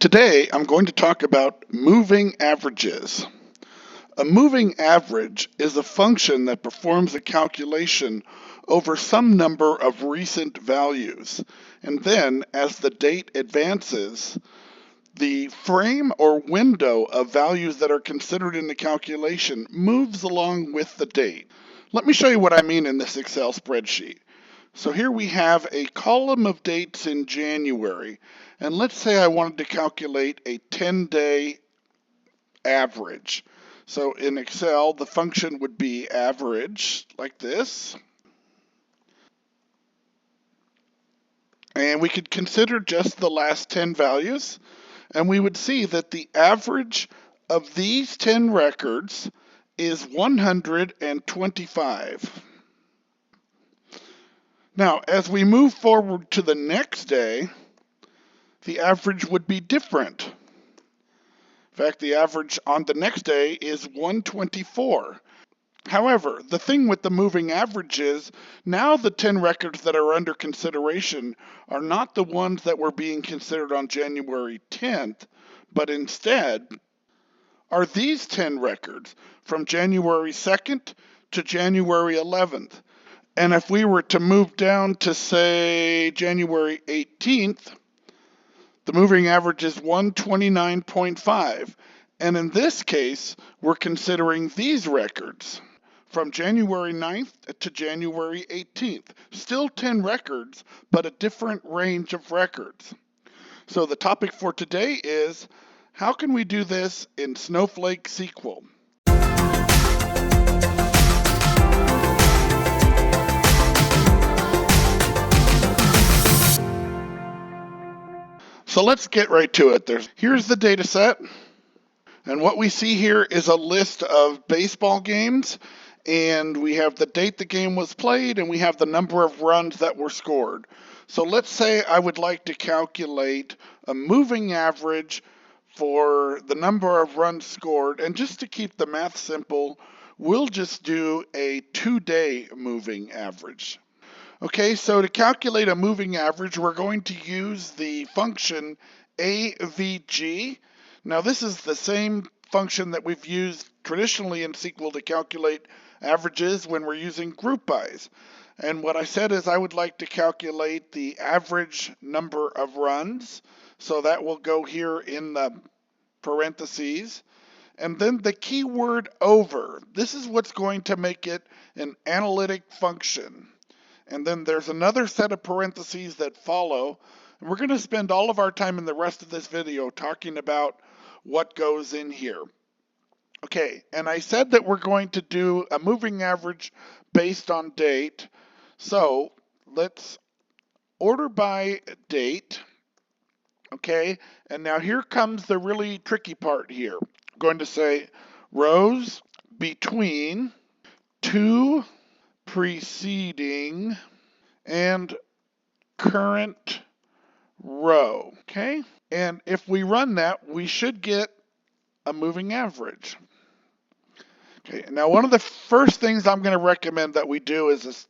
Today, I'm going to talk about moving averages. A moving average is a function that performs a calculation over some number of recent values. And then, as the date advances, the frame or window of values that are considered in the calculation moves along with the date. Let me show you what I mean in this Excel spreadsheet. So here we have a column of dates in January, and let's say I wanted to calculate a 10-day average. So in Excel, the function would be average, like this. And we could consider just the last 10 values, and we would see that the average of these 10 records is 125. Now, as we move forward to the next day, the average would be different. In fact, the average on the next day is 124. However, the thing with the moving average is now the 10 records that are under consideration are not the ones that were being considered on January 10th, but instead are these 10 records from January 2nd to January 11th. And if we were to move down to, say, January 18th, the moving average is 129.5. And in this case, we're considering these records from January 9th to January 18th. Still 10 records, but a different range of records. So the topic for today is, how can we do this in Snowflake SQL? So let's get right to it. Here's the data set. And what we see here is a list of baseball games. And we have the date the game was played, and we have the number of runs that were scored. So let's say I would like to calculate a moving average for the number of runs scored. And just to keep the math simple, we'll just do a 2-day moving average. Okay, so to calculate a moving average, we're going to use the function AVG. Now, this is the same function that we've used traditionally in SQL to calculate averages when we're using group bys. And what I said is I would like to calculate the average number of runs. So that will go here in the parentheses. And then the keyword over. This is what's going to make it an analytic function. And then there's another set of parentheses that follow. And we're going to spend all of our time in the rest of this video talking about what goes in here. Okay, and I said that we're going to do a moving average based on date. So let's order by date. Okay, and now here comes the really tricky part here. I'm going to say rows between 2 preceding and current row, okay? And if we run that, we should get a moving average. Okay, now one of the first things I'm going to recommend that we do is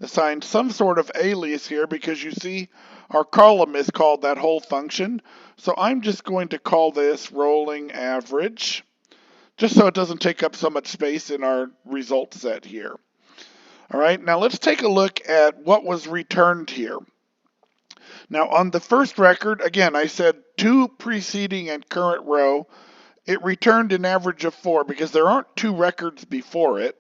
assign some sort of alias here, because you see our column is called that whole function. So I'm just going to call this rolling average, just so it doesn't take up so much space in our result set here. All right, now let's take a look at what was returned here. Now on the first record, again, I said 2 preceding and current row. It returned an average of 4 because there aren't 2 records before it.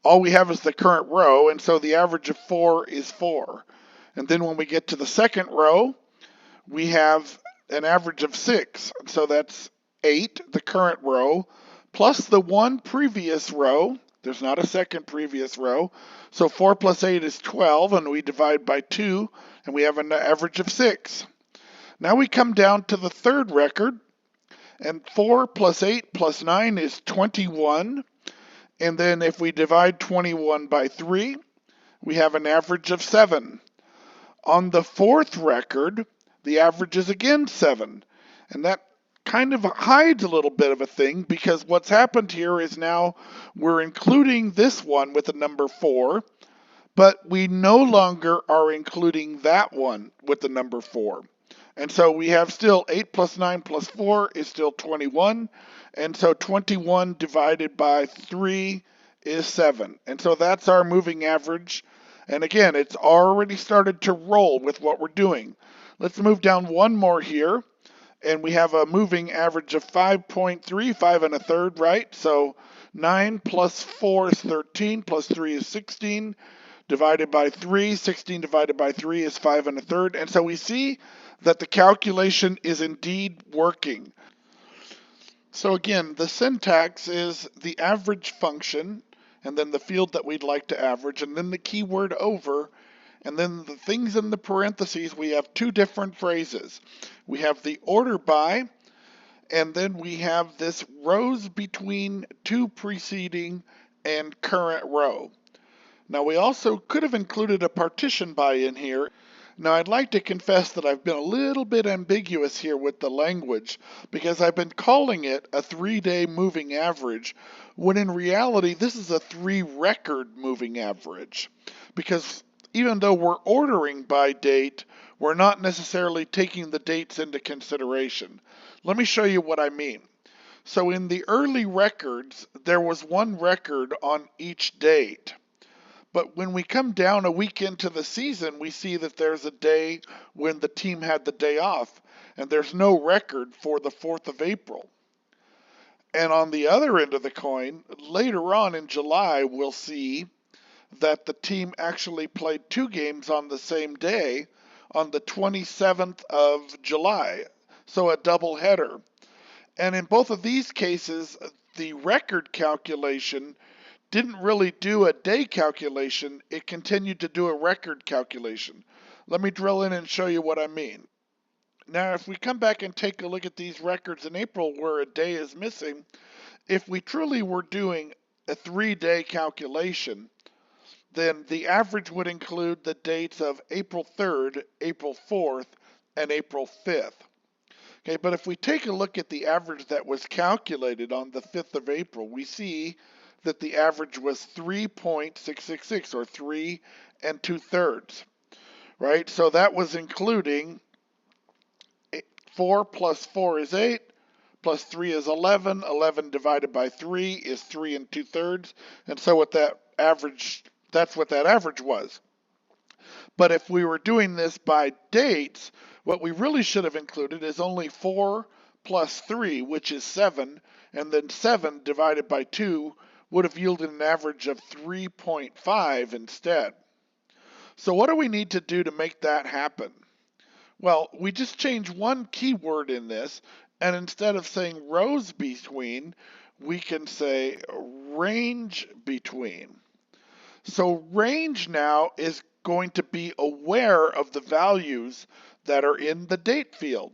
All we have is the current row, and so the average of 4 is 4. And then when we get to the second row, we have an average of 6. So that's 8, the current row, plus the 1 previous row. There's not a second previous row. So 4 plus 8 is 12, and we divide by 2, and we have an average of 6. Now we come down to the third record, and 4 plus 8 plus 9 is 21. And then if we divide 21 by 3, we have an average of 7. On the fourth record, the average is again 7. And that kind of hides a little bit of a thing, because what's happened here is now we're including this one with the number 4, but we no longer are including that one with the number 4. And so we have still 8 plus 9 plus 4 is still 21. And so 21 divided by 3 is 7. And so that's our moving average. And again, it's already started to roll with what we're doing. Let's move down one more here. And we have a moving average of 5.3, 5 and a third, right? So 9 plus 4 is 13, plus 3 is 16, divided by 3. 16 divided by 3 is 5 and a third. And so we see that the calculation is indeed working. So again, the syntax is the average function, and then the field that we'd like to average, and then the keyword over, and then the things in the parentheses. We have two different phrases. We have the order by, and then we have this rows between two preceding and current row. Now we also could have included a partition by in here. Now I'd like to confess that I've been a little bit ambiguous here with the language because I've been calling it a 3-day moving average when in reality this is a 3-record moving average, because even though we're ordering by date, we're not necessarily taking the dates into consideration. Let me show you what I mean. So in the early records, there was one record on each date. But when we come down a week into the season, we see that there's a day when the team had the day off, and there's no record for the 4th of April. And on the other end of the coin, later on in July, we'll see that the team actually played 2 games on the same day on the 27th of July, so a doubleheader. And in both of these cases, the record calculation didn't really do a day calculation, it continued to do a record calculation. Let me drill in and show you what I mean. Now, if we come back and take a look at these records in April where a day is missing, if we truly were doing a 3-day calculation, then the average would include the dates of April 3rd, April 4th, and April 5th. Okay, but if we take a look at the average that was calculated on the 5th of April, we see that the average was 3.666, or 3 2/3, right? So that was including 4 plus 4 is 8, plus 3 is 11. 11 divided by 3 is 3 2/3, and so that's what that average was. But if we were doing this by dates, what we really should have included is only 4 plus 3, which is 7, and then 7 divided by 2 would have yielded an average of 3.5 instead. So what do we need to do to make that happen? Well, we just change one keyword in this, and instead of saying rows between, we can say range between. So range now is going to be aware of the values that are in the date field.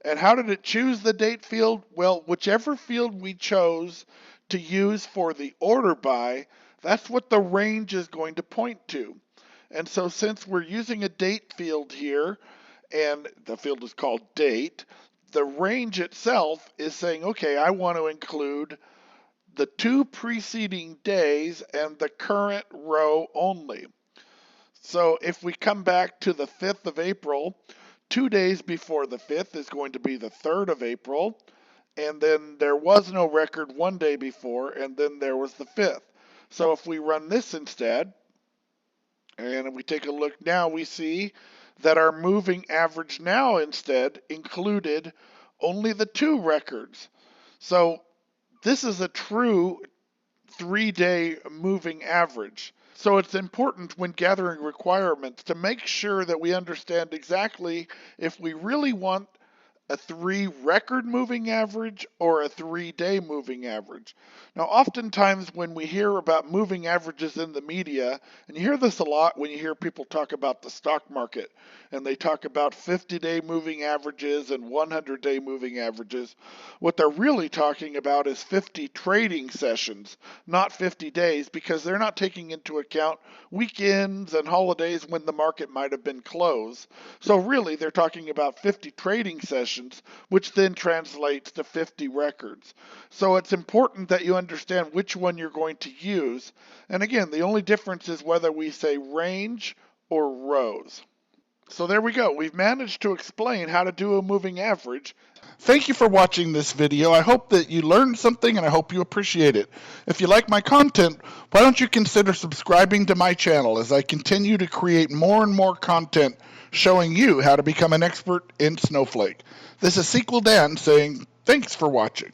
And how did it choose the date field? Well, whichever field we chose to use for the order by, that's what the range is going to point to. And so since we're using a date field here, and the field is called date, the range itself is saying, okay, I want to include the 2 preceding days and the current row only. So if we come back to the 5th of April, 2 days before the 5th is going to be the 3rd of April, and then there was no record 1 day before, and then there was the 5th. So if we run this instead, and we take a look now, we see that our moving average now instead included only the 2 records. So this is a true 3-day moving average. So it's important when gathering requirements to make sure that we understand exactly if we really want a 3-record moving average or a 3-day moving average. Now, oftentimes when we hear about moving averages in the media, and you hear this a lot when you hear people talk about the stock market, and they talk about 50-day moving averages and 100-day moving averages, what they're really talking about is 50 trading sessions, not 50 days, because they're not taking into account weekends and holidays when the market might have been closed. So really, they're talking about 50 trading sessions, which then translates to 50 records. So it's important that you understand which one you're going to use. And again, the only difference is whether we say range or rows. So there we go. We've managed to explain how to do a moving average. Thank you for watching this video. I hope that you learned something and I hope you appreciate it. If you like my content, why don't you consider subscribing to my channel as I continue to create more and more content showing you how to become an expert in Snowflake. This is SQL Dan saying thanks for watching.